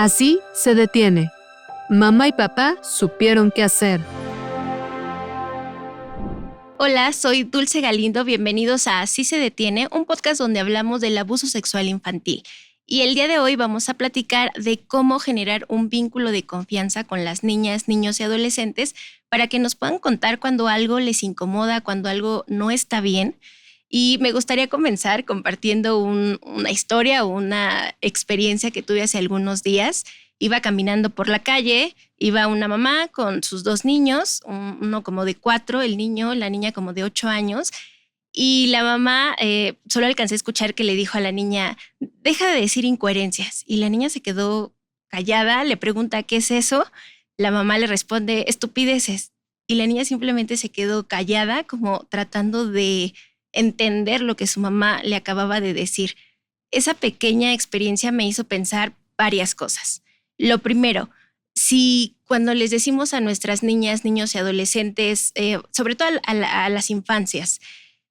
Así se detiene. Mamá y papá supieron qué hacer. Hola, soy Dulce Galindo, bienvenidos a Así se detiene, un podcast donde hablamos del abuso sexual infantil. Y el día de hoy vamos a platicar de cómo generar un vínculo de confianza con las niñas, niños y adolescentes para que nos puedan contar cuando algo les incomoda, cuando algo no está bien. Y me gustaría comenzar compartiendo una historia o una experiencia que tuve hace algunos días. Iba caminando por la calle, iba una mamá con sus dos niños, uno como de 4, el niño, la niña como de 8 años. Y la mamá, solo alcancé a escuchar que le dijo a la niña, deja de decir incoherencias. Y la niña se quedó callada, le pregunta, ¿qué es eso? La mamá le responde, estupideces. Y la niña simplemente se quedó callada, como tratando de entender lo que su mamá le acababa de decir. Esa pequeña experiencia me hizo pensar varias cosas. Lo primero, si cuando les decimos a nuestras niñas, niños y adolescentes, sobre todo a las infancias,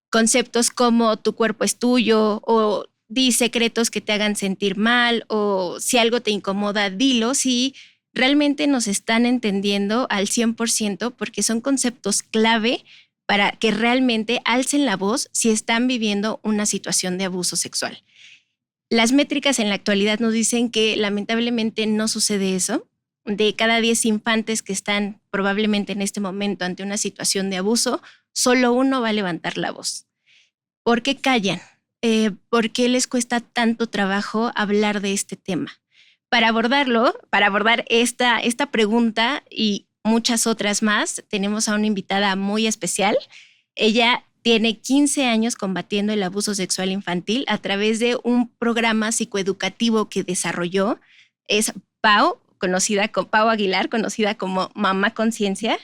conceptos como tu cuerpo es tuyo o di secretos que te hagan sentir mal o si algo te incomoda, dilo, si realmente nos están entendiendo al 100% porque son conceptos clave para que realmente alcen la voz si están viviendo una situación de abuso sexual. Las métricas en la actualidad nos dicen que lamentablemente no sucede eso. De cada 10 infantes que están probablemente en este momento ante una situación de abuso, solo uno va a levantar la voz. ¿Por qué callan? ¿Por qué les cuesta tanto trabajo hablar de este tema? Para abordar esta pregunta y muchas otras más, tenemos a una invitada muy especial. Ella tiene 15 años combatiendo el abuso sexual infantil a través de un programa psicoeducativo que desarrolló. Es Pau Aguilar, conocida como Mamá Conciencia.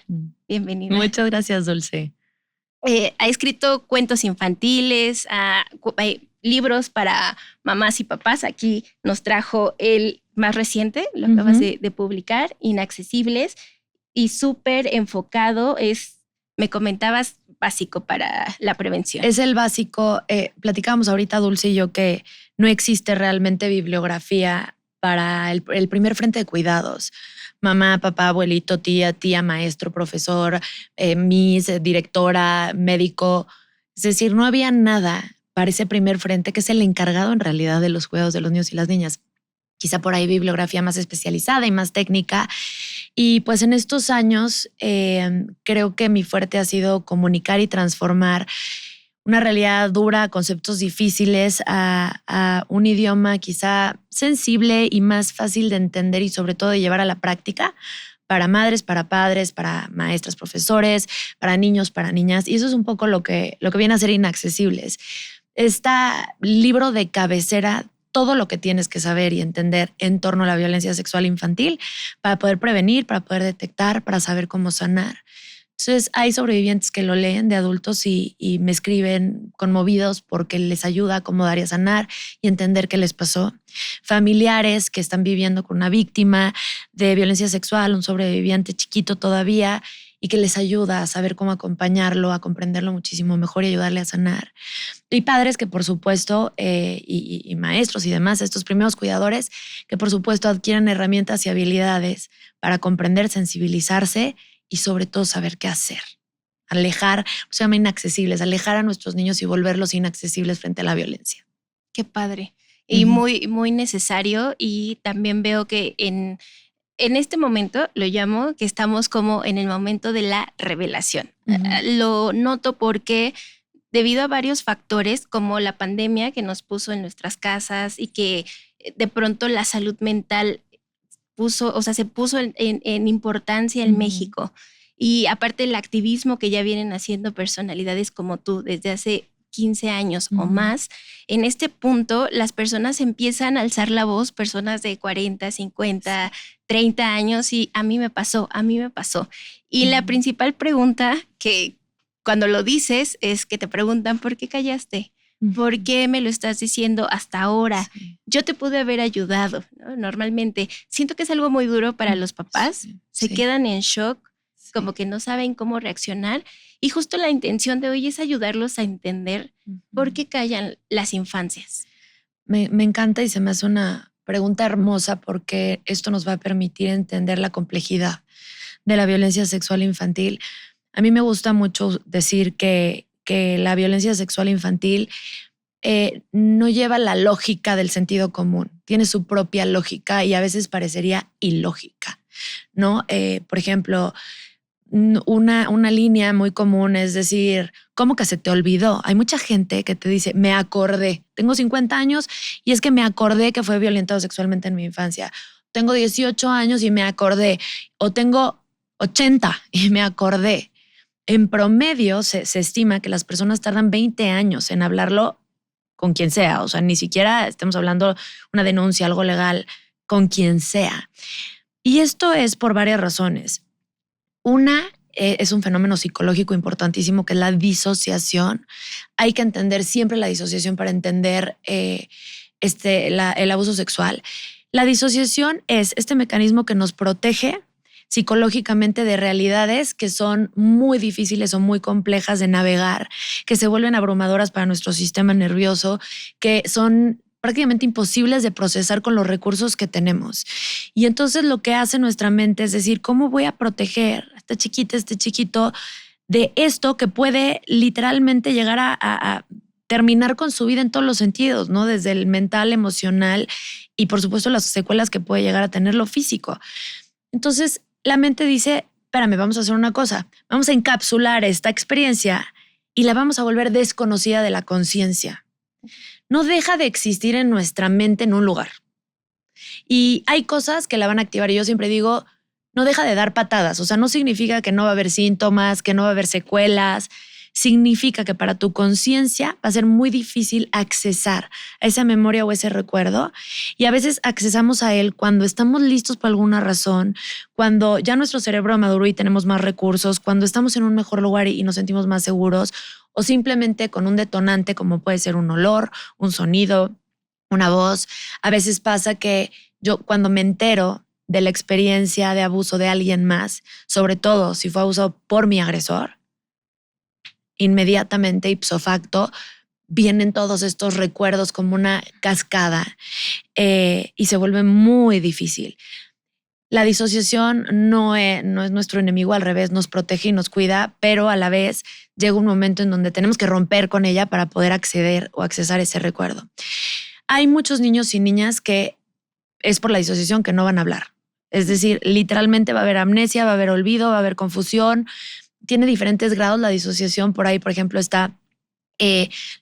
Bienvenida. Muchas gracias, Dulce. Ha escrito cuentos infantiles, libros para mamás y papás. Aquí nos trajo el más reciente, lo acabas de publicar, Inaccesibles, y súper enfocado, me comentabas, básico para la prevención. Es el básico. Platicábamos ahorita, Dulce y yo, que no existe realmente bibliografía para el primer frente de cuidados. Mamá, papá, abuelito, tía, maestro, profesor, miss, directora, médico. Es decir, no había nada para ese primer frente, que es el encargado en realidad de los cuidados de los niños y las niñas. Quizá por ahí bibliografía más especializada y más técnica. Y pues en estos años creo que mi fuerte ha sido comunicar y transformar una realidad dura, conceptos difíciles a un idioma quizá sensible y más fácil de entender y sobre todo de llevar a la práctica para madres, para padres, para maestras, profesores, para niños, para niñas. Y eso es un poco lo que viene a ser Inaccesibles. Este libro de cabecera, todo lo que tienes que saber y entender en torno a la violencia sexual infantil para poder prevenir, para poder detectar, para saber cómo sanar. Entonces hay sobrevivientes que lo leen de adultos y me escriben conmovidos porque les ayuda a acomodar y a sanar y entender qué les pasó. Familiares que están viviendo con una víctima de violencia sexual, un sobreviviente chiquito todavía, y que les ayuda a saber cómo acompañarlo, a comprenderlo muchísimo mejor y ayudarle a sanar. Y padres que por supuesto, y maestros y demás, estos primeros cuidadores, que por supuesto adquieren herramientas y habilidades para comprender, sensibilizarse y sobre todo saber qué hacer. Alejar, se llama inaccesibles, alejar a nuestros niños y volverlos inaccesibles frente a la violencia. Qué padre. Y muy, muy necesario. Y también veo que en este momento, lo llamo, que estamos como en el momento de la revelación. Lo noto porque debido a varios factores como la pandemia que nos puso en nuestras casas y que de pronto la salud mental se puso en importancia en México. Y aparte el activismo que ya vienen haciendo personalidades como tú desde hace 15 años o más, en este punto las personas empiezan a alzar la voz, personas de 40, 50, 30 años, y a mí me pasó. Y la principal pregunta que cuando lo dices es que te preguntan, ¿por qué callaste? ¿Por qué me lo estás diciendo hasta ahora? Sí. Yo te pude haber ayudado, ¿no? Normalmente siento que es algo muy duro para los papás, se quedan en shock, como que no saben cómo reaccionar, y justo la intención de hoy es ayudarlos a entender por qué callan las infancias. Me encanta y se me hace una pregunta hermosa porque esto nos va a permitir entender la complejidad de la violencia sexual infantil. A mí me gusta mucho decir que la violencia sexual infantil no lleva la lógica del sentido común, tiene su propia lógica y a veces parecería ilógica, ¿no? Por ejemplo, una línea muy común es decir, ¿cómo que se te olvidó? Hay mucha gente que te dice, me acordé, tengo 50 años y es que me acordé que fue violentado sexualmente en mi infancia. Tengo 18 años y me acordé. O tengo 80 y me acordé. En promedio se estima que las personas tardan 20 años en hablarlo con quien sea. O sea, ni siquiera estamos hablando una denuncia, algo legal, con quien sea. Y esto es por varias razones. Una es un fenómeno psicológico importantísimo que es la disociación. Hay que entender siempre la disociación para entender el abuso sexual. La disociación es este mecanismo que nos protege psicológicamente de realidades que son muy difíciles o muy complejas de navegar, que se vuelven abrumadoras para nuestro sistema nervioso, que son prácticamente imposibles de procesar con los recursos que tenemos. Y entonces lo que hace nuestra mente es decir, ¿cómo voy a proteger a esta chiquita, este chiquito de esto que puede literalmente llegar a terminar con su vida en todos los sentidos, ¿no? Desde el mental, emocional y por supuesto las secuelas que puede llegar a tener lo físico. Entonces la mente dice, espérame, vamos a hacer una cosa, vamos a encapsular esta experiencia y la vamos a volver desconocida de la conciencia. No deja de existir en nuestra mente en un lugar. Y hay cosas que la van a activar. Y yo siempre digo, no deja de dar patadas. O sea, no significa que no va a haber síntomas, que no va a haber secuelas. Significa que para tu conciencia va a ser muy difícil accesar a esa memoria o ese recuerdo. Y a veces accesamos a él cuando estamos listos por alguna razón, cuando ya nuestro cerebro maduró y tenemos más recursos, cuando estamos en un mejor lugar y nos sentimos más seguros, o simplemente con un detonante como puede ser un olor, un sonido, una voz. A veces pasa que yo cuando me entero de la experiencia de abuso de alguien más, sobre todo si fue abusado por mi agresor, inmediatamente, ipso facto, vienen todos estos recuerdos como una cascada y se vuelve muy difícil. La disociación no es nuestro enemigo, al revés, nos protege y nos cuida, pero a la vez llega un momento en donde tenemos que romper con ella para poder acceder o accesar ese recuerdo. Hay muchos niños y niñas que es por la disociación que no van a hablar. Es decir, literalmente va a haber amnesia, va a haber olvido, va a haber confusión. Tiene diferentes grados la disociación. Por ahí, por ejemplo, está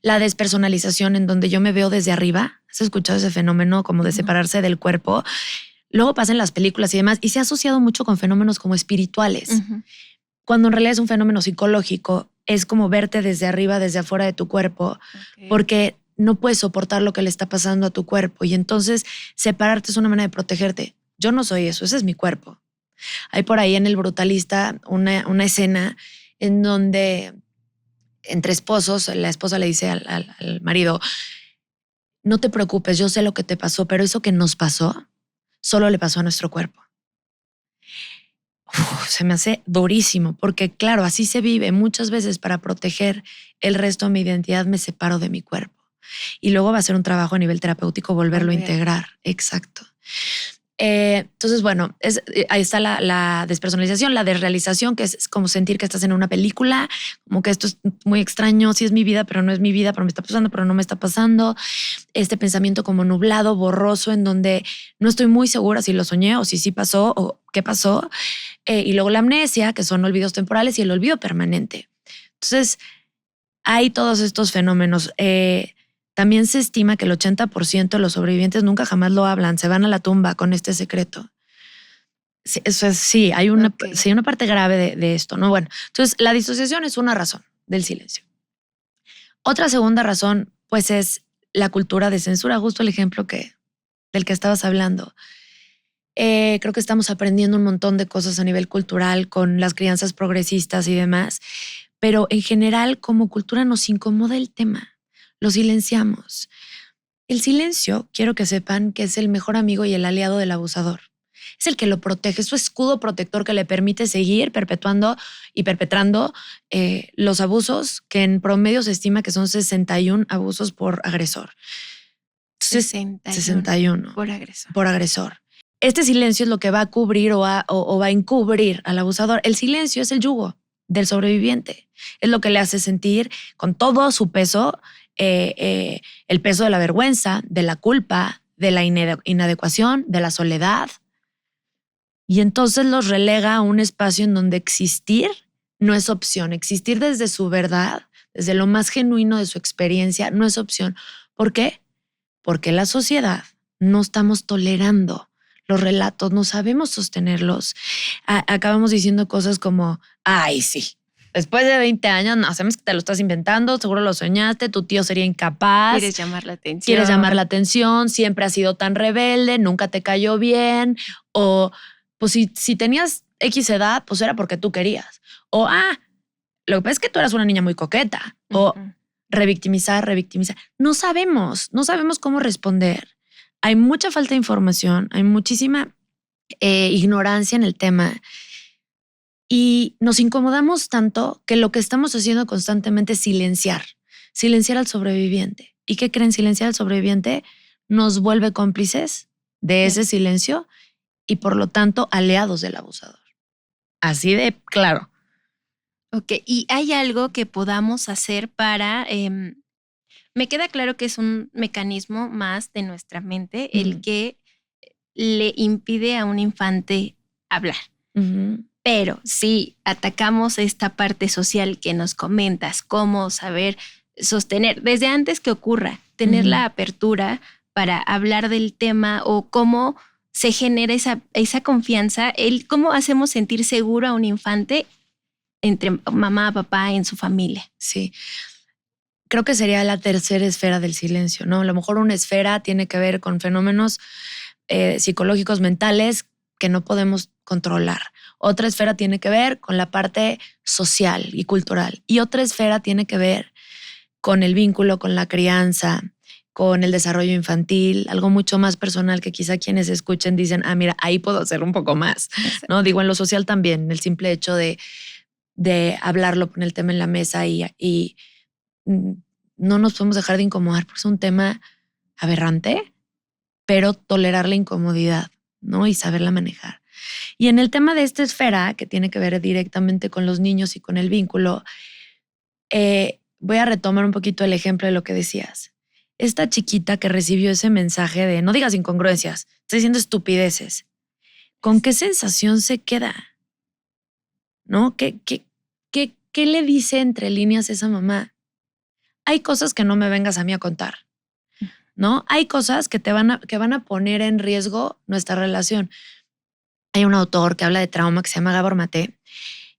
la despersonalización, en donde yo me veo desde arriba. ¿Has escuchado ese fenómeno como de separarse del cuerpo? Luego pasa en las películas y demás, y se ha asociado mucho con fenómenos como espirituales. Cuando en realidad es un fenómeno psicológico, es como verte desde arriba, desde afuera de tu cuerpo, porque no puedes soportar lo que le está pasando a tu cuerpo. Y entonces separarte es una manera de protegerte. Yo no soy eso, ese es mi cuerpo. Hay por ahí en El Brutalista una escena en donde entre esposos, la esposa le dice al marido, no te preocupes, yo sé lo que te pasó, pero eso que nos pasó solo le pasó a nuestro cuerpo. Se me hace durísimo porque claro, así se vive. Muchas veces para proteger el resto de mi identidad me separo de mi cuerpo. Y luego va a ser un trabajo a nivel terapéutico volverlo a integrar. Exacto. Entonces, bueno, ahí está la despersonalización, la desrealización, que es como sentir que estás en una película, como que esto es muy extraño, sí es mi vida, pero no es mi vida, pero me está pasando, pero no me está pasando. Este pensamiento como nublado, borroso, en donde no estoy muy segura si lo soñé o si sí pasó o qué pasó. Y luego la amnesia, que son olvidos temporales, y el olvido permanente. Entonces, hay todos estos fenómenos. También se estima que el 80% de los sobrevivientes nunca jamás lo hablan, se van a la tumba con este secreto. Sí, eso es, sí, hay una parte grave de esto, ¿no? Bueno, entonces la disociación es una razón del silencio. Otra segunda razón, pues, es la cultura de censura, justo el ejemplo del que estabas hablando. Creo que estamos aprendiendo un montón de cosas a nivel cultural con las crianzas progresistas y demás, pero en general como cultura nos incomoda el tema. Lo silenciamos. El silencio, quiero que sepan que es el mejor amigo y el aliado del abusador. Es el que lo protege, es su escudo protector que le permite seguir perpetuando y perpetrando los abusos, que en promedio se estima que son 61 abusos por agresor. Entonces, 61 por agresor. por agresor. Este silencio es lo que va a cubrir o va a encubrir al abusador. El silencio es el yugo del sobreviviente. Es lo que le hace sentir con todo su peso, el peso de la vergüenza, de la culpa, de la inadecuación, de la soledad. Y entonces los relega a un espacio en donde existir no es opción. Existir desde su verdad, desde lo más genuino de su experiencia, no es opción. ¿Por qué? Porque la sociedad no estamos tolerando los relatos, no sabemos sostenerlos. Acabamos diciendo cosas como, ay, sí, después de 20 años, no, sabemos que te lo estás inventando, seguro lo soñaste, tu tío sería incapaz. Quieres llamar la atención. Quieres llamar la atención, siempre has sido tan rebelde, nunca te cayó bien. O, pues si tenías X edad, pues era porque tú querías. O, lo que pasa es que tú eras una niña muy coqueta. O revictimizar. No sabemos cómo responder. Hay mucha falta de información, hay muchísima ignorancia en el tema y nos incomodamos tanto que lo que estamos haciendo constantemente es silenciar al sobreviviente. ¿Y qué creen? Silenciar al sobreviviente nos vuelve cómplices de ese silencio y por lo tanto aliados del abusador. Así de claro. Ok, ¿y hay algo que podamos hacer para... me queda claro que es un mecanismo más de nuestra mente el que le impide a un infante hablar. Pero si atacamos esta parte social que nos comentas, cómo saber sostener, desde antes que ocurra, tener la apertura para hablar del tema o cómo se genera esa confianza, cómo hacemos sentir seguro a un infante entre mamá, papá, en su familia. Sí. Creo que sería la tercera esfera del silencio, ¿no? A lo mejor una esfera tiene que ver con fenómenos psicológicos, mentales que no podemos controlar. Otra esfera tiene que ver con la parte social y cultural. Y otra esfera tiene que ver con el vínculo, con la crianza, con el desarrollo infantil, algo mucho más personal que quizá quienes escuchen dicen, mira, ahí puedo hacer un poco más, ¿no? Digo, en lo social también, el simple hecho de hablarlo, poner el tema en la mesa y no nos podemos dejar de incomodar porque es un tema aberrante, pero tolerar la incomodidad, ¿no? Y saberla manejar. Y en el tema de esta esfera, que tiene que ver directamente con los niños y con el vínculo, voy a retomar un poquito el ejemplo de lo que decías. Esta chiquita que recibió ese mensaje de no digas incongruencias, estás diciendo estupideces. ¿Con qué sensación se queda? ¿No? ¿Qué le dice entre líneas esa mamá? Hay cosas que no me vengas a mí a contar, ¿no? Hay cosas que van a poner en riesgo nuestra relación. Hay un autor que habla de trauma que se llama Gabor Maté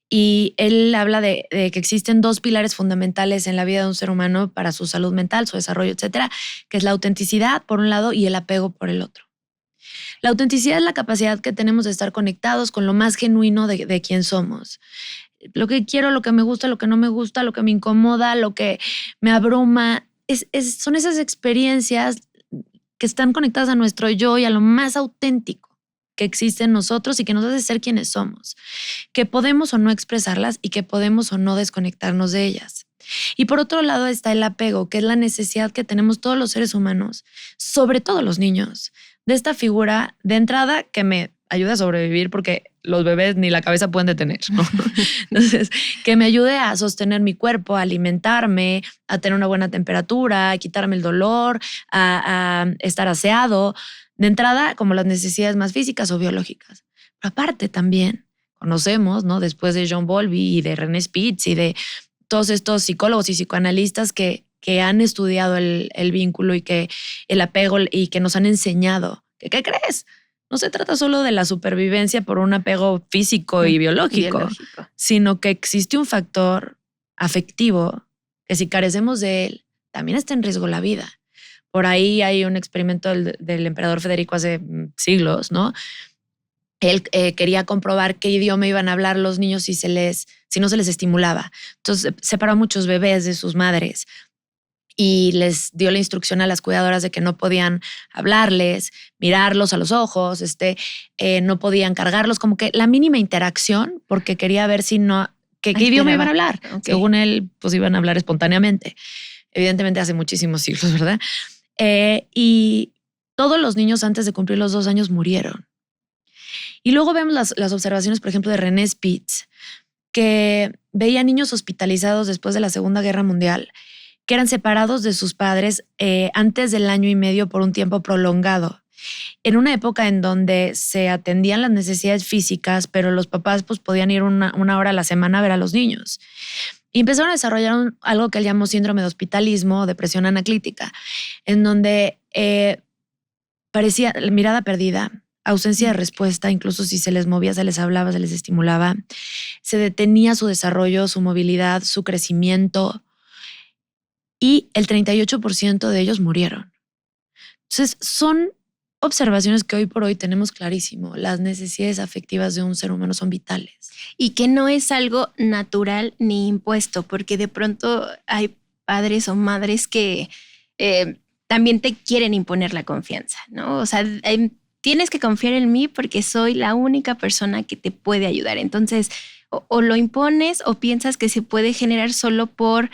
y él habla de que existen dos pilares fundamentales en la vida de un ser humano para su salud mental, su desarrollo, etcétera, que es la autenticidad por un lado y el apego por el otro. La autenticidad es la capacidad que tenemos de estar conectados con lo más genuino de quién somos. Lo que quiero, lo que me gusta, lo que no me gusta, lo que me incomoda, lo que me abruma, son esas experiencias que están conectadas a nuestro yo y a lo más auténtico que existe en nosotros y que nos hace ser quienes somos, que podemos o no expresarlas y que podemos o no desconectarnos de ellas. Y por otro lado está el apego, que es la necesidad que tenemos todos los seres humanos, sobre todo los niños, de esta figura de entrada que me ayude a sobrevivir porque los bebés ni la cabeza pueden detener, ¿no? Entonces, que me ayude a sostener mi cuerpo, a alimentarme, a tener una buena temperatura, a quitarme el dolor, a estar aseado. De entrada, como las necesidades más físicas o biológicas. Pero aparte también conocemos, ¿no? Después de John Bowlby y de René Spitz y de todos estos psicólogos y psicoanalistas que han estudiado el vínculo y que el apego y que nos han enseñado que, ¿qué crees? No se trata solo de la supervivencia por un apego físico y biológico, sino que existe un factor afectivo que si carecemos de él, también está en riesgo la vida. Por ahí hay un experimento del emperador Federico hace siglos, ¿no? Él quería comprobar qué idioma iban a hablar los niños si no se les estimulaba. Entonces separó a muchos bebés de sus madres y les dio la instrucción a las cuidadoras de que no podían hablarles, mirarlos a los ojos, no podían cargarlos, como que la mínima interacción, porque quería ver qué idioma iban a hablar. Okay. Según él, pues iban a hablar espontáneamente. Evidentemente hace muchísimos siglos, ¿verdad? Y todos los niños antes de cumplir los 2 años murieron. Y luego vemos las observaciones, por ejemplo, de René Spitz, que veía niños hospitalizados después de la Segunda Guerra Mundial, que eran separados de sus padres antes del 1.5 años por un tiempo prolongado. En una época en donde se atendían las necesidades físicas, pero los papás pues, podían ir una hora a la semana a ver a los niños. Y empezaron a desarrollar algo que él llamó síndrome de hospitalismo o depresión anaclítica, en donde parecía mirada perdida, ausencia de respuesta, incluso si se les movía, se les hablaba, se les estimulaba, se detenía su desarrollo, su movilidad, su crecimiento, y el 38% de ellos murieron. Entonces, son observaciones que hoy por hoy tenemos clarísimo. Las necesidades afectivas de un ser humano son vitales. Y que no es algo natural ni impuesto, porque de pronto hay padres o madres que también te quieren imponer la confianza, ¿no? O sea, tienes que confiar en mí porque soy la única persona que te puede ayudar. Entonces, o lo impones o piensas que se puede generar solo por,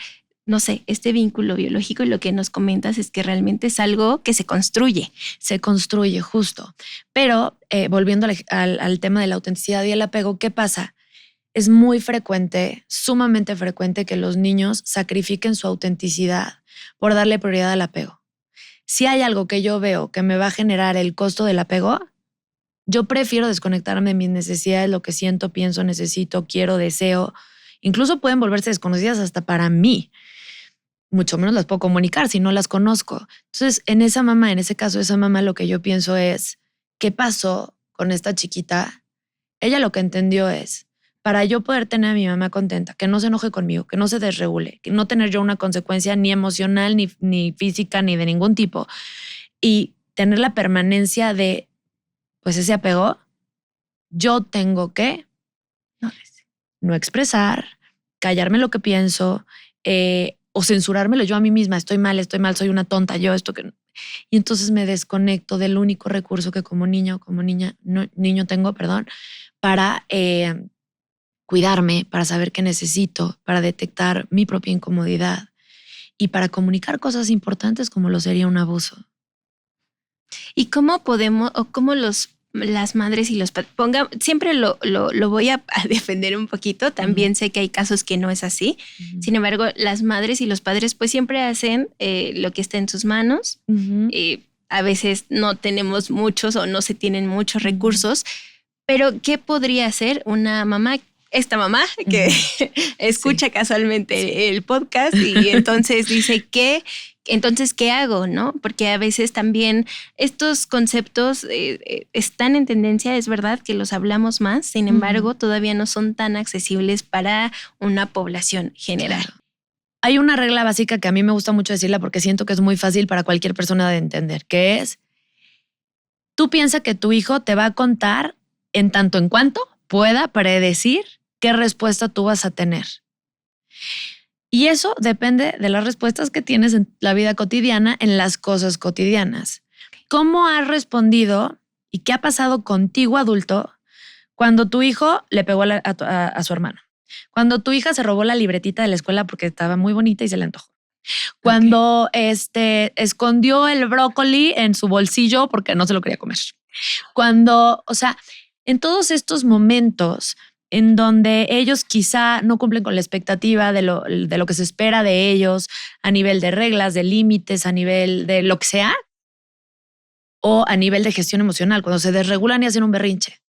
no sé, este vínculo biológico, y lo que nos comentas es que realmente es algo que se construye. Se construye, justo. Pero volviendo al tema de la autenticidad y el apego, ¿qué pasa? Es muy frecuente, sumamente frecuente, que los niños sacrifiquen su autenticidad por darle prioridad al apego. Si hay algo que yo veo que me va a generar el costo del apego, yo prefiero desconectarme de mis necesidades, lo que siento, pienso, necesito, quiero, deseo. Incluso pueden volverse desconocidas hasta para mí. Mucho menos las puedo comunicar si no las conozco. Entonces, en ese caso, esa mamá, lo que yo pienso es, ¿qué pasó con esta chiquita? Ella lo que entendió es, para yo poder tener a mi mamá contenta, que no se enoje conmigo, que no se desregule, que no tener yo una consecuencia ni emocional, ni física, ni de ningún tipo, y tener la permanencia de, pues, ese apego, yo tengo que no expresar, callarme lo que pienso, o censurármelo yo a mí misma. Estoy mal, soy una tonta, yo esto que... Y entonces me desconecto del único recurso que como niño tengo, para cuidarme, para saber qué necesito, para detectar mi propia incomodidad y para comunicar cosas importantes como lo sería un abuso. ¿Y cómo podemos, o cómo las madres y los padres, siempre lo voy a defender un poquito, también sé que hay casos que no es así, sin embargo, las madres y los padres pues siempre hacen lo que está en sus manos, a veces no tenemos muchos o no se tienen muchos recursos, pero ¿qué podría hacer una mamá? Esta mamá que escucha casualmente el podcast y entonces dice que, entonces, ¿qué hago? ¿No? Porque a veces también estos conceptos están en tendencia, es verdad que los hablamos más, sin embargo, todavía no son tan accesibles para una población general. Claro. Hay una regla básica que a mí me gusta mucho decirla porque siento que es muy fácil para cualquier persona de entender, que es, tú piensas que tu hijo te va a contar en tanto en cuanto pueda predecir qué respuesta tú vas a tener. Y eso depende de las respuestas que tienes en la vida cotidiana, en las cosas cotidianas. ¿Cómo has respondido y qué ha pasado contigo, adulto, cuando tu hijo le pegó a su hermano? Cuando tu hija se robó la libretita de la escuela porque estaba muy bonita y se le antojó. Cuando escondió el brócoli en su bolsillo porque no se lo quería comer. Cuando, o sea, en todos estos momentos en donde ellos quizá no cumplen con la expectativa de lo que se espera de ellos a nivel de reglas, de límites, a nivel de lo que sea, o a nivel de gestión emocional, cuando se desregulan y hacen un berrinche.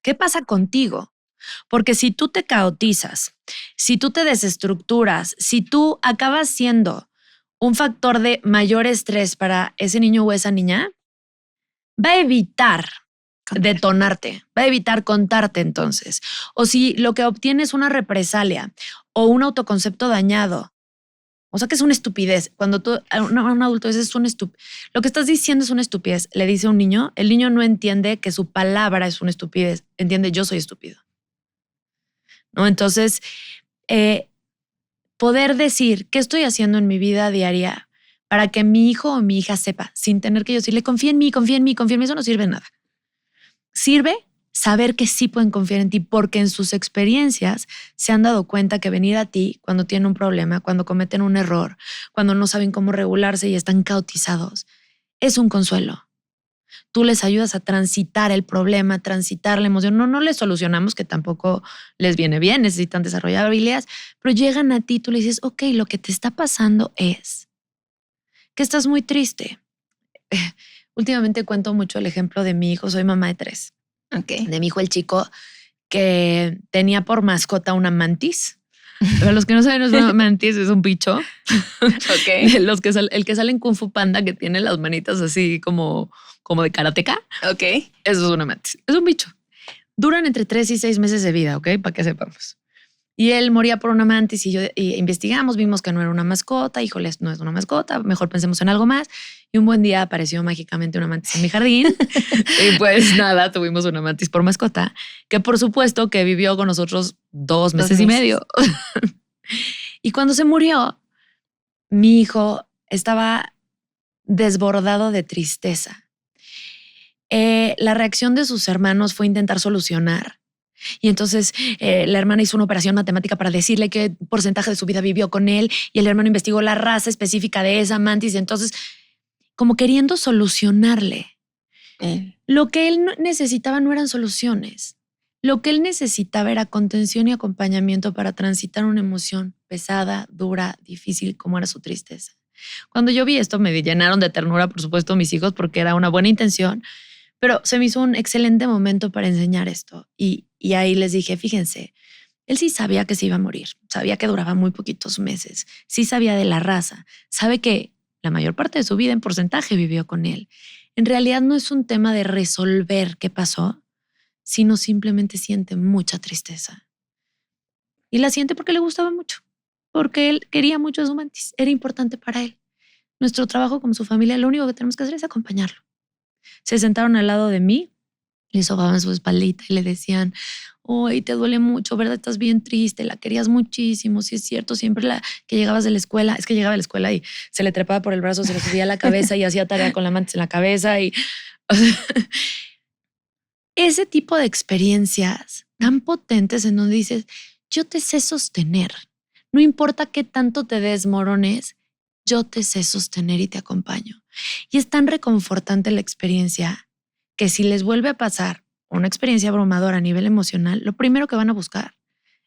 ¿Qué pasa contigo? Porque si tú te caotizas, si tú te desestructuras, si tú acabas siendo un factor de mayor estrés para ese niño o esa niña, va a evitar detonarte, va a evitar contarte entonces. O si lo que obtienes es una represalia o un autoconcepto dañado, o sea que es una estupidez. Cuando tú a un adulto dices lo que estás diciendo es una estupidez, le dice a un niño, el niño no entiende que su palabra es una estupidez, entiende yo soy estúpido. ¿No? Entonces, poder decir qué estoy haciendo en mi vida diaria para que mi hijo o mi hija sepa, sin tener que yo decirle confía en mí, eso no sirve de nada. Sirve saber que sí pueden confiar en ti porque en sus experiencias se han dado cuenta que venir a ti cuando tienen un problema, cuando cometen un error, cuando no saben cómo regularse y están caotizados, es un consuelo. Tú les ayudas a transitar el problema, transitar la emoción. No les solucionamos, que tampoco les viene bien, necesitan desarrollar habilidades, pero llegan a ti, tú le dices, ok, lo que te está pasando es que estás muy triste. Últimamente cuento mucho el ejemplo de mi hijo, soy mamá de 3. Ok. De mi hijo el chico que tenía por mascota una mantis. Para los que no saben, una mantis es un bicho. Ok. El que sale en Kung Fu Panda, que tiene las manitas así como de karateka. Ok. Eso es una mantis. Es un bicho. Duran entre 3 y 6 meses de vida, ¿ok? Para que sepamos. Y él moría por una mantis y investigamos, vimos que no era una mascota. Híjole, no es una mascota, mejor pensemos en algo más. Y un buen día apareció mágicamente una mantis en mi jardín. Y pues nada, tuvimos una mantis por mascota, que por supuesto que vivió con nosotros 2 meses y medio. Y cuando se murió, mi hijo estaba desbordado de tristeza. La reacción de sus hermanos fue intentar solucionar. Y entonces la hermana hizo una operación matemática para decirle qué porcentaje de su vida vivió con él, y el hermano investigó la raza específica de esa mantis. Y entonces, como queriendo solucionarle. Lo que él necesitaba no eran soluciones. Lo que él necesitaba era contención y acompañamiento para transitar una emoción pesada, dura, difícil, como era su tristeza. Cuando yo vi esto, me llenaron de ternura, por supuesto, mis hijos, porque era una buena intención, pero se me hizo un excelente momento para enseñar esto. Y ahí les dije, fíjense, él sí sabía que se iba a morir, sabía que duraba muy poquitos meses, sí sabía de la raza, sabe que la mayor parte de su vida en porcentaje vivió con él. En realidad no es un tema de resolver qué pasó, sino simplemente siente mucha tristeza. Y la siente porque le gustaba mucho, porque él quería mucho a su mantis, era importante para él. Nuestro trabajo como su familia, lo único que tenemos que hacer es acompañarlo. Se sentaron al lado de mí, le sobaban su espaldita y le decían, hoy te duele mucho, ¿verdad? Estás bien triste, la querías muchísimo, sí es cierto, siempre que llegabas de la escuela, es que llegaba de la escuela y se le trepaba por el brazo, se le subía a la cabeza y hacía tarea con la mantis en la cabeza. Y o sea, ese tipo de experiencias tan potentes en donde dices, yo te sé sostener, no importa qué tanto te desmorones, yo te sé sostener y te acompaño. Y es tan reconfortante la experiencia que si les vuelve a pasar una experiencia abrumadora a nivel emocional, lo primero que van a buscar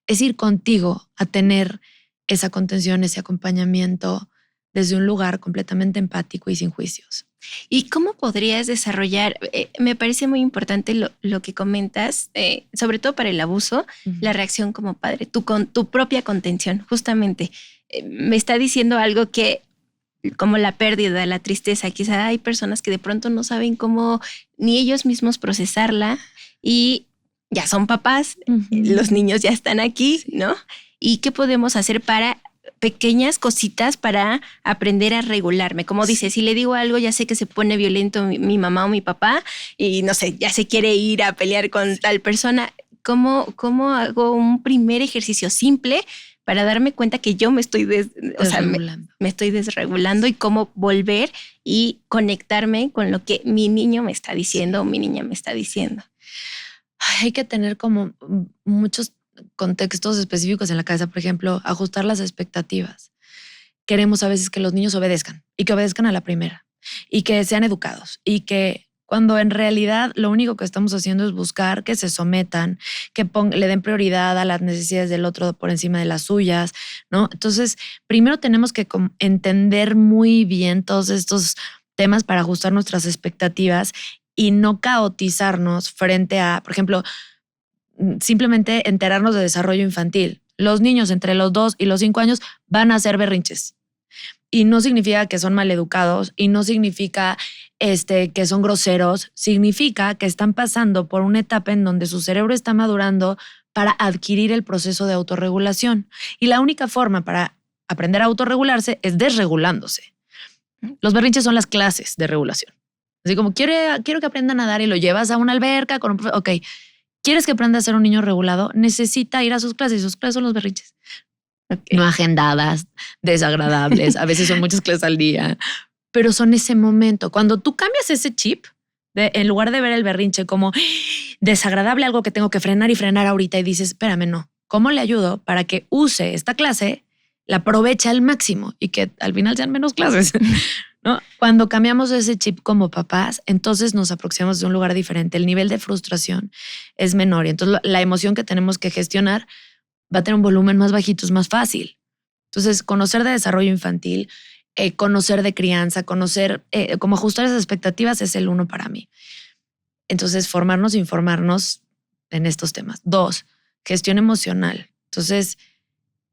es ir contigo a tener esa contención, ese acompañamiento desde un lugar completamente empático y sin juicios. ¿Y cómo podrías desarrollar? Me parece muy importante lo que comentas, sobre todo para el abuso, la reacción como padre, con tu propia contención, justamente. Me está diciendo algo que, como la pérdida, la tristeza, quizá hay personas que de pronto no saben cómo ni ellos mismos procesarla y ya son papás, los niños ya están aquí, ¿no? ¿Y qué podemos hacer para pequeñas cositas para aprender a regularme? Como dices, si le digo algo, ya sé que se pone violento mi mamá o mi papá y no sé, ya se quiere ir a pelear con tal persona. ¿Cómo hago un primer ejercicio simple para darme cuenta que yo me estoy me estoy desregulando y cómo volver y conectarme con lo que mi niño me está diciendo o mi niña me está diciendo? Hay que tener como muchos contextos específicos en la cabeza. Por ejemplo, ajustar las expectativas. Queremos a veces que los niños obedezcan y que obedezcan a la primera y que sean educados y que cuando en realidad lo único que estamos haciendo es buscar que se sometan, que le den prioridad a las necesidades del otro por encima de las suyas, ¿no? Entonces, primero tenemos que entender muy bien todos estos temas para ajustar nuestras expectativas y no caotizarnos frente a, por ejemplo, simplemente enterarnos de desarrollo infantil. Los niños entre los 2 y los 5 años van a hacer berrinches. Y no significa que son maleducados y no significa que son groseros. Significa que están pasando por una etapa en donde su cerebro está madurando para adquirir el proceso de autorregulación. Y la única forma para aprender a autorregularse es desregulándose. Los berrinches son las clases de regulación. Así como quiero que aprenda a nadar y lo llevas a una alberca con un profesor. Ok, ¿quieres que aprenda a ser un niño regulado? Necesita ir a sus clases y sus clases son los berrinches. Okay. No agendadas, desagradables. A veces son muchas clases al día, pero son ese momento. Cuando tú cambias ese chip, En lugar de ver el berrinche como desagradable, algo que tengo que frenar y frenar ahorita y dices, espérame, no, ¿cómo le ayudo para que use esta clase, la aproveche al máximo y que al final sean menos clases? ¿No? Cuando cambiamos ese chip como papás, entonces nos aproximamos de un lugar diferente. El nivel de frustración es menor y entonces la emoción que tenemos que gestionar va a tener un volumen más bajito, es más fácil. Entonces, conocer de desarrollo infantil, conocer de crianza, conocer cómo ajustar esas expectativas es el 1 para mí. Entonces, formarnos e informarnos en estos temas. 2, gestión emocional. Entonces,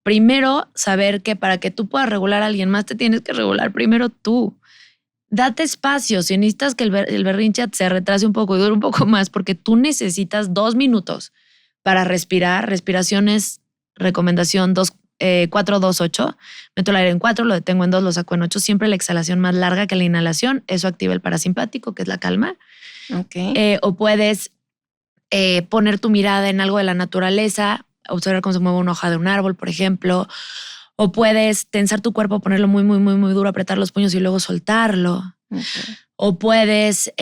primero, saber que para que tú puedas regular a alguien más, te tienes que regular primero tú. Date espacio. Si necesitas que el berrinche se retrase un poco y dure un poco más, porque tú necesitas 2 minutos para respirar. Respiración es recomendación 4-2-8. Meto el aire en 4, lo detengo en 2, lo saco en 8. Siempre la exhalación más larga que la inhalación. Eso activa el parasimpático, que es la calma. Okay. O puedes poner tu mirada en algo de la naturaleza, observar cómo se mueve una hoja de un árbol, por ejemplo. O puedes tensar tu cuerpo, ponerlo muy, muy, muy, muy duro, apretar los puños y luego soltarlo. Okay. O puedes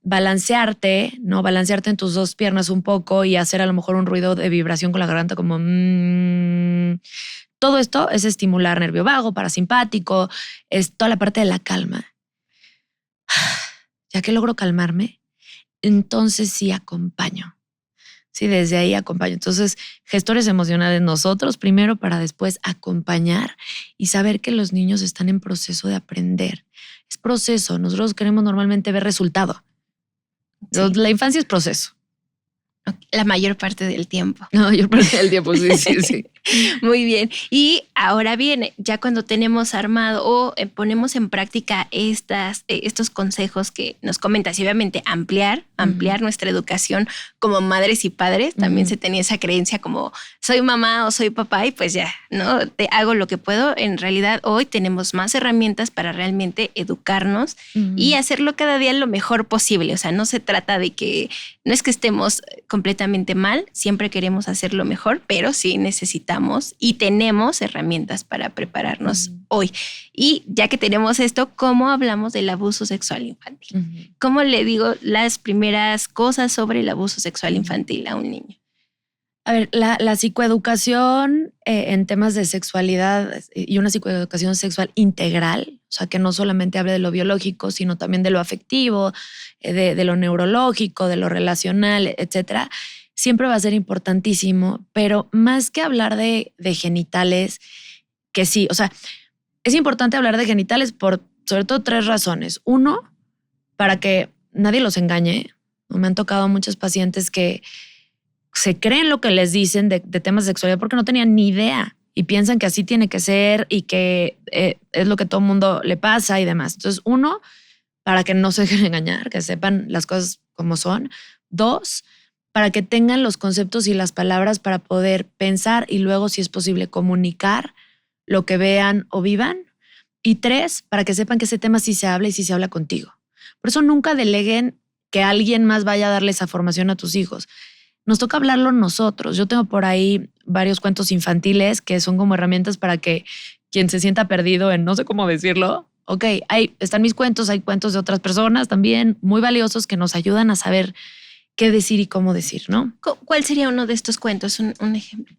balancearte, ¿no? Balancearte en tus 2 piernas un poco y hacer a lo mejor un ruido de vibración con la garganta como Todo esto es estimular nervio vago, parasimpático, es toda la parte de la calma. Ya que logro calmarme, entonces sí acompaño. Sí, desde ahí acompaño. Entonces, gestores emocionales nosotros primero para después acompañar y saber que los niños están en proceso de aprender. Es proceso. Nosotros queremos normalmente ver resultado. Sí. La infancia es proceso. La mayor parte del tiempo. No, yo perdí el tiempo, sí. Muy bien. Y ahora bien, ya cuando tenemos armado o ponemos en práctica estos consejos que nos comentas y obviamente ampliar nuestra educación como madres y padres, también se tenía esa creencia como soy mamá o soy papá y pues ya, ¿no? Te hago lo que puedo. En realidad hoy tenemos más herramientas para realmente educarnos y hacerlo cada día lo mejor posible. O sea, no se trata de que, no es que estemos completamente mal, siempre queremos hacerlo mejor, pero sí necesitamos y tenemos herramientas para prepararnos hoy. Y ya que tenemos esto, ¿cómo hablamos del abuso sexual infantil? ¿Cómo le digo las primeras cosas sobre el abuso sexual infantil a un niño? A ver, la psicoeducación en temas de sexualidad y una psicoeducación sexual integral, o sea, que no solamente hable de lo biológico, sino también de lo afectivo, de lo neurológico, de lo relacional, etcétera, siempre va a ser importantísimo, pero más que hablar de genitales, que sí, o sea, es importante hablar de genitales por sobre todo 3 razones. 1, para que nadie los engañe. Me han tocado muchos pacientes que se creen lo que les dicen de temas de sexualidad porque no tenían ni idea y piensan que así tiene que ser y que es lo que todo el mundo le pasa y demás. Entonces, 1, para que no se dejen engañar, que sepan las cosas como son. 2, para que tengan los conceptos y las palabras para poder pensar y luego, si es posible, comunicar lo que vean o vivan. Y 3, para que sepan que ese tema sí se habla y sí se habla contigo. Por eso nunca deleguen que alguien más vaya a darle esa formación a tus hijos. Nos toca hablarlo nosotros. Yo tengo por ahí varios cuentos infantiles que son como herramientas para que quien se sienta perdido en no sé cómo decirlo, ok, ahí están mis cuentos, hay cuentos de otras personas también muy valiosos que nos ayudan a saber qué decir y cómo decir, ¿no? ¿Cuál sería uno de estos cuentos? Un ejemplo.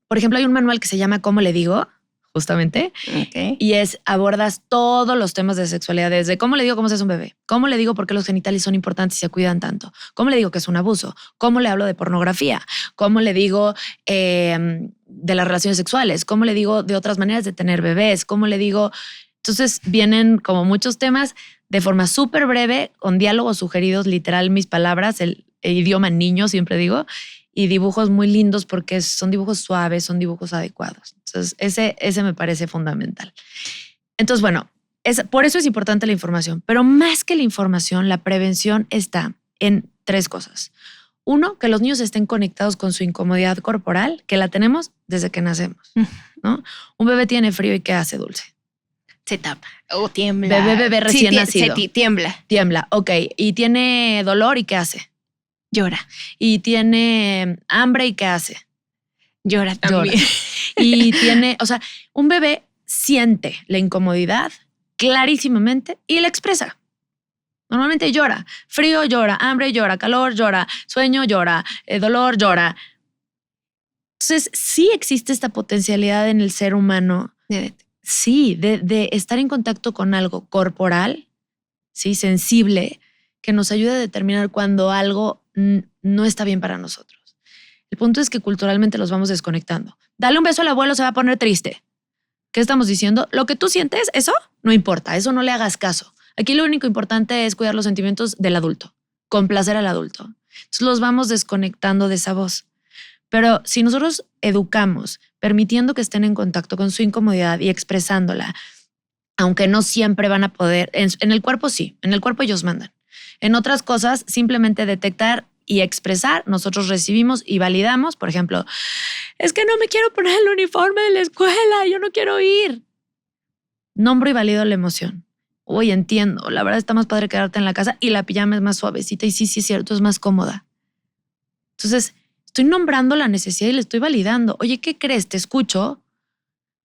Por ejemplo, hay un manual que se llama ¿Cómo le digo? Justamente. Okay. Y abordas todos los temas de sexualidad, desde cómo le digo cómo se hace un bebé, cómo le digo por qué los genitales son importantes y se cuidan tanto, cómo le digo que es un abuso, cómo le hablo de pornografía, cómo le digo de las relaciones sexuales, cómo le digo de otras maneras de tener bebés, cómo le digo. Entonces vienen como muchos temas de forma súper breve, con diálogos sugeridos, literal mis palabras, el idioma niño siempre digo, y dibujos muy lindos porque son dibujos suaves, son dibujos adecuados. Entonces, ese me parece fundamental. Entonces, bueno, por eso es importante la información. Pero más que la información, la prevención está en 3 cosas. 1, que los niños estén conectados con su incomodidad corporal, que la tenemos desde que nacemos, ¿no? Un bebé tiene frío y ¿qué hace, Dulce? Se tapa o tiembla. Bebé recién nacido. Tiembla. Tiembla, ok. ¿Y tiene dolor y qué hace? Llora. ¿Y tiene hambre y qué hace? Llora también. Llora. Y tiene, o sea, un bebé siente la incomodidad clarísimamente y la expresa. Normalmente llora. Frío llora, hambre llora, calor llora, sueño llora, dolor llora. Entonces, sí existe esta potencialidad en el ser humano. Sí, de estar en contacto con algo corporal, sí, sensible, que nos ayude a determinar cuando algo no está bien para nosotros. El punto es que culturalmente los vamos desconectando. Dale un beso al abuelo, se va a poner triste. ¿Qué estamos diciendo? Lo que tú sientes, eso no importa, eso no le hagas caso. Aquí lo único importante es cuidar los sentimientos del adulto, complacer al adulto. Entonces los vamos desconectando de esa voz. Pero si nosotros educamos, permitiendo que estén en contacto con su incomodidad y expresándola, aunque no siempre van a poder, en el cuerpo sí, en el cuerpo ellos mandan. En otras cosas, simplemente detectar y expresar, nosotros recibimos y validamos. Por ejemplo, es que no me quiero poner el uniforme de la escuela, yo no quiero ir. Nombro y valido la emoción. Uy, entiendo, la verdad está más padre quedarte en la casa y la pijama es más suavecita y sí, es cierto, es más cómoda. Entonces, estoy nombrando la necesidad y le estoy validando. Oye, ¿qué crees? Te escucho,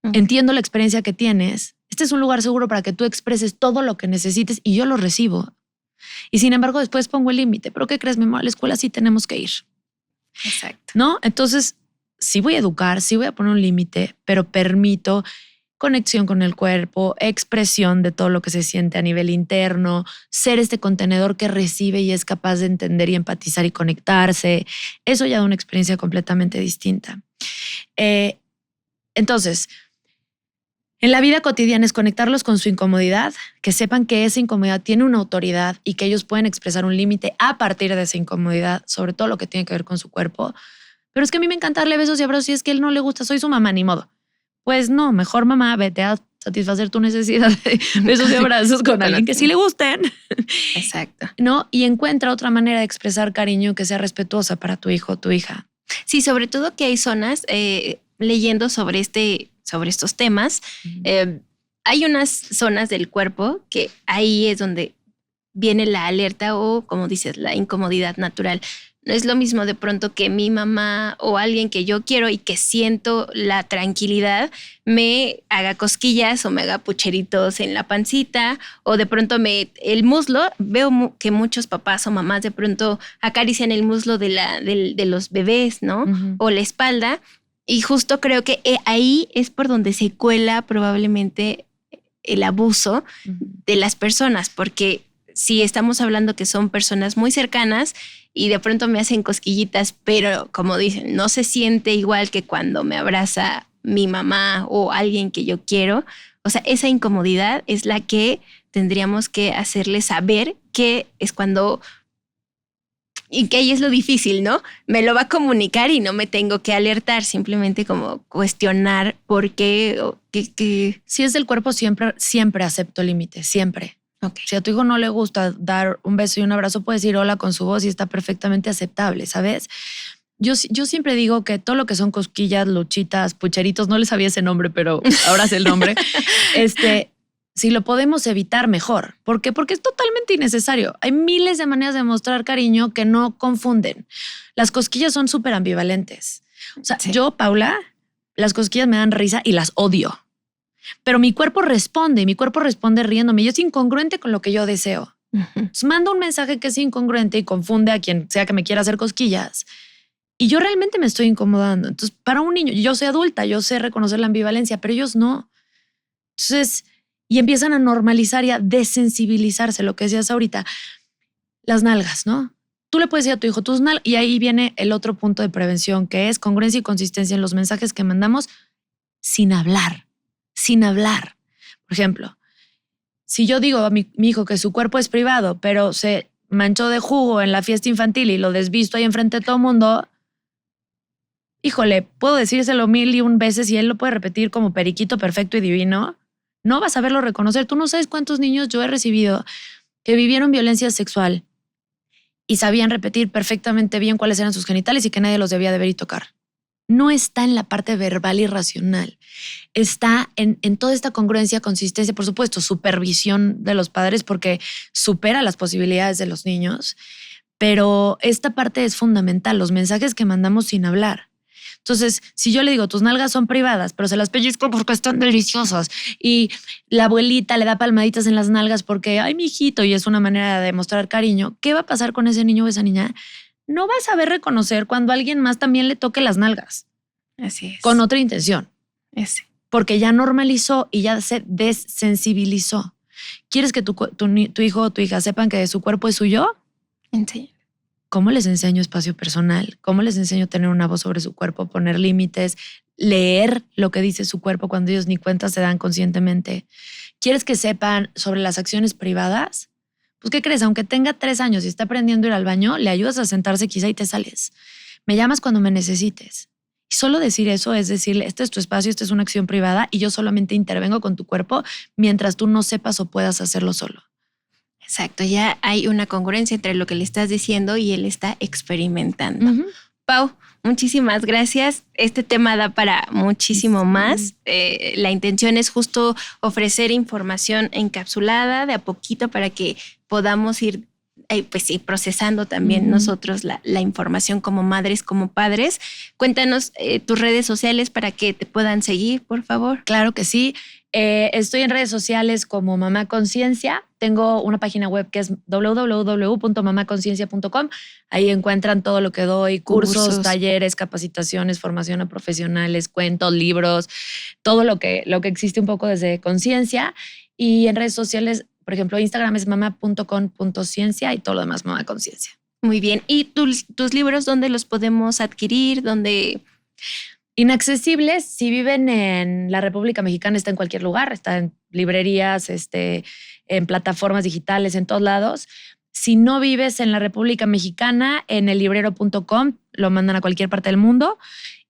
entiendo la experiencia que tienes. Este es un lugar seguro para que tú expreses todo lo que necesites y yo lo recibo. Y sin embargo, después pongo el límite. ¿Pero qué crees, mi amor? A la escuela sí tenemos que ir. Exacto. ¿No? Entonces, sí voy a educar, sí voy a poner un límite, pero permito conexión con el cuerpo, expresión de todo lo que se siente a nivel interno, ser este contenedor que recibe y es capaz de entender y empatizar y conectarse. Eso ya da una experiencia completamente distinta. Entonces, en la vida cotidiana es conectarlos con su incomodidad, que sepan que esa incomodidad tiene una autoridad y que ellos pueden expresar un límite a partir de esa incomodidad, sobre todo lo que tiene que ver con su cuerpo. Pero es que a mí me encanta darle besos y abrazos y es que a él no le gusta, soy su mamá, ni modo. Pues no, mejor mamá, vete a satisfacer tu necesidad de besos y abrazos con alguien que sí le gusten. Exacto. ¿No? Y encuentra otra manera de expresar cariño que sea respetuosa para tu hijo o tu hija. Sí, sobre todo que hay zonas, leyendo sobre estos temas, hay unas zonas del cuerpo que ahí es donde viene la alerta o, como dices, la incomodidad natural. No es lo mismo de pronto que mi mamá o alguien que yo quiero y que siento la tranquilidad me haga cosquillas o me haga pucheritos en la pancita o de pronto el muslo. Veo que muchos papás o mamás de pronto acarician el muslo de los bebés, ¿no? Uh-huh. O la espalda. Y justo creo que ahí es por donde se cuela probablemente el abuso de las personas, porque si estamos hablando que son personas muy cercanas y de pronto me hacen cosquillitas, pero como dicen, no se siente igual que cuando me abraza mi mamá o alguien que yo quiero. O sea, esa incomodidad es la que tendríamos que hacerle saber que es cuando... Y que ahí es lo difícil, ¿no? Me lo va a comunicar y no me tengo que alertar, simplemente como cuestionar por qué o qué. Si es del cuerpo, siempre acepto límites, siempre. Okay. Si a tu hijo no le gusta dar un beso y un abrazo, puedes decir hola con su voz y está perfectamente aceptable, ¿sabes? Yo siempre digo que todo lo que son cosquillas, luchitas, pucheritos, no les sabía ese nombre, pero ahora sé el nombre, si lo podemos evitar, mejor. ¿Por qué? Porque es totalmente innecesario. Hay miles de maneras de mostrar cariño que no confunden. Las cosquillas son súper ambivalentes. O sea, sí. Yo, Paula, las cosquillas me dan risa y las odio. Pero mi cuerpo responde riéndome y es incongruente con lo que yo deseo. Uh-huh. Entonces mando un mensaje que es incongruente y confunde a quien sea que me quiera hacer cosquillas. Y yo realmente me estoy incomodando. Entonces, para un niño, yo soy adulta, yo sé reconocer la ambivalencia, pero ellos no. Entonces... Y empiezan a normalizar y a desensibilizarse, lo que decías ahorita, las nalgas, ¿no? Tú le puedes decir a tu hijo tus nalgas y ahí viene el otro punto de prevención, que es congruencia y consistencia en los mensajes que mandamos sin hablar. Por ejemplo, si yo digo a mi hijo que su cuerpo es privado, pero se manchó de jugo en la fiesta infantil y lo desvisto ahí enfrente de todo el mundo, híjole, puedo decírselo 1001 veces y él lo puede repetir como periquito perfecto y divino. No vas a saberlo reconocer. Tú no sabes cuántos niños yo he recibido que vivieron violencia sexual y sabían repetir perfectamente bien cuáles eran sus genitales y que nadie los debía de ver y tocar. No está en la parte verbal y racional. Está en toda esta congruencia, consistencia, por supuesto, supervisión de los padres porque supera las posibilidades de los niños. Pero esta parte es fundamental, los mensajes que mandamos sin hablar. Entonces, si yo le digo, tus nalgas son privadas, pero se las pellizco porque están deliciosas, y la abuelita le da palmaditas en las nalgas porque, ay, mi hijito, y es una manera de demostrar cariño, ¿qué va a pasar con ese niño o esa niña? No va a saber reconocer cuando alguien más también le toque las nalgas. Así es. Con otra intención. Porque ya normalizó y ya se desensibilizó. ¿Quieres que tu hijo o tu hija sepan que su cuerpo es suyo? Enseña. ¿Cómo les enseño espacio personal? ¿Cómo les enseño a tener una voz sobre su cuerpo, poner límites, leer lo que dice su cuerpo cuando ellos ni cuenta se dan conscientemente? ¿Quieres que sepan sobre las acciones privadas? Pues, ¿qué crees? Aunque tenga 3 años y está aprendiendo a ir al baño, le ayudas a sentarse quizá y te sales. Me llamas cuando me necesites. Y solo decir eso es decirle, este es tu espacio, esta es una acción privada y yo solamente intervengo con tu cuerpo mientras tú no sepas o puedas hacerlo solo. Exacto, ya hay una congruencia entre lo que le estás diciendo y él está experimentando. Pau, muchísimas gracias. Este tema da para muchísimo más. La intención es justo ofrecer información encapsulada de a poquito para que podamos ir procesando también nosotros la información como madres, como padres. Cuéntanos tus redes sociales para que te puedan seguir, por favor. Claro que sí. Estoy en redes sociales como Mamá Conciencia. Tengo una página web que es www.mamaconciencia.com. Ahí encuentran todo lo que doy, cursos, talleres, capacitaciones, formación a profesionales, cuentos, libros, todo lo que existe un poco desde conciencia. Y en redes sociales, por ejemplo, Instagram es mama.con.ciencia y todo lo demás Mamá Conciencia. Muy bien. ¿Y tus libros dónde los podemos adquirir? ¿Dónde? Inaccesibles, si viven en la República Mexicana, está en cualquier lugar, está en librerías, en plataformas digitales, en todos lados. Si no vives en la República Mexicana, en ellibrero.com, lo mandan a cualquier parte del mundo.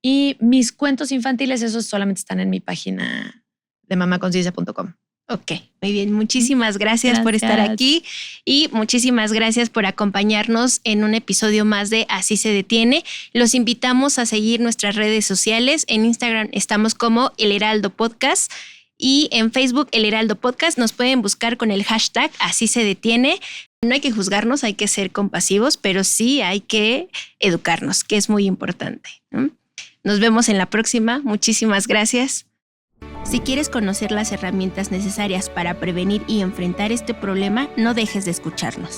Y mis cuentos infantiles, esos solamente están en mi página de mamaconciencia.com. Ok, muy bien. Muchísimas gracias por estar aquí y muchísimas gracias por acompañarnos en un episodio más de Así se detiene. Los invitamos a seguir nuestras redes sociales. En Instagram estamos como El Heraldo Podcast y en Facebook El Heraldo Podcast. Nos pueden buscar con el hashtag Así se detiene. No hay que juzgarnos, hay que ser compasivos, pero sí hay que educarnos, que es muy importante, ¿no? Nos vemos en la próxima. Muchísimas gracias. Si quieres conocer las herramientas necesarias para prevenir y enfrentar este problema, no dejes de escucharnos.